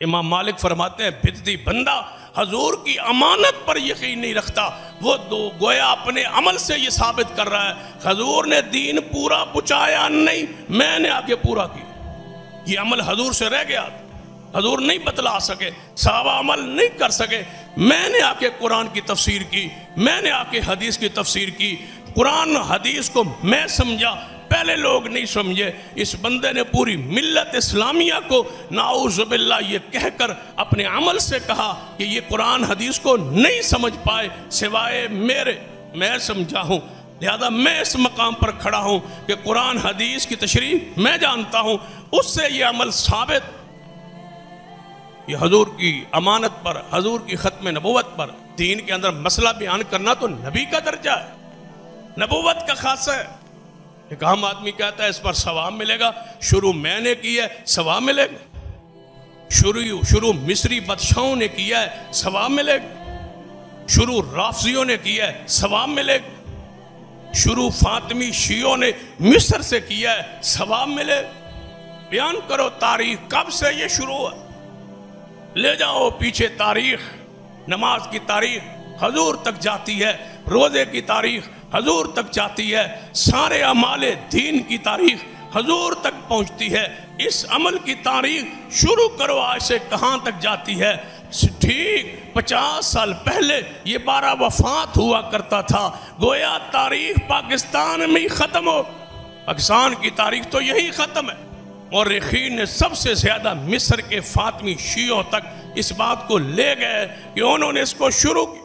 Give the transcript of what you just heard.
امام مالک فرماتے ہیں بدعتی بندہ حضور کی امانت پر یقین نہیں رکھتا، وہ گویا اپنے عمل سے یہ ثابت کر رہا ہے حضور نے دین پورا پہنچایا نہیں، میں نے آگے پورا کیا، یہ عمل حضور سے رہ گیا، حضور نہیں بتلا سکے، صحابہ عمل نہیں کر سکے، میں نے آ کے قرآن کی تفسیر کی، میں نے آ کے حدیث کی تفسیر کی، قرآن حدیث کو میں سمجھا، پہلے لوگ نہیں سمجھے۔ اس بندے نے پوری ملت اسلامیہ کو نعوذ باللہ یہ کہہ کر اپنے عمل سے کہا کہ یہ قرآن حدیث کو نہیں سمجھ پائے سوائے میرے، میں سمجھا ہوں، لہذا میں اس مقام پر کھڑا ہوں کہ قرآن حدیث کی تشریح میں جانتا ہوں، اس سے یہ عمل ثابت، یہ حضور کی امانت پر، حضور کی ختم نبوت پر، دین کے اندر مسئلہ بیان کرنا تو نبی کا درجہ ہے، نبوت کا خاصہ ہے۔ ایک عام آدمی کہتا ہے اس پر ثواب ملے گا، شروع میں نے کیا ہے ثواب ملے گا، شروع مصری بادشاہوں نے کیا ہے ثواب ملے گا، شروع رافضیوں نے کیا ہے ثواب ملے گا، شروع فاطمی شیعوں نے مصر سے کیا ہے ثواب ملے گا۔ بیان کرو تاریخ کب سے یہ شروع ہے، لے جاؤ پیچھے تاریخ، نماز کی تاریخ حضور تک جاتی ہے، روزے کی تاریخ حضور تک جاتی ہے، سارے اعمال دین کی تاریخ حضور تک پہنچتی ہے، اس عمل کی تاریخ شروع کرو آج سے کہاں تک جاتی ہے۔ ٹھیک 50 سال پہلے یہ 12 وفات ہوا کرتا تھا، گویا تاریخ پاکستان میں ہی ختم ہو، پاکستان کی تاریخ تو یہی ختم ہے۔ مورخین نے سب سے زیادہ مصر کے فاطمی شیعوں تک اس بات کو لے گئے کہ انہوں نے اس کو شروع کیا۔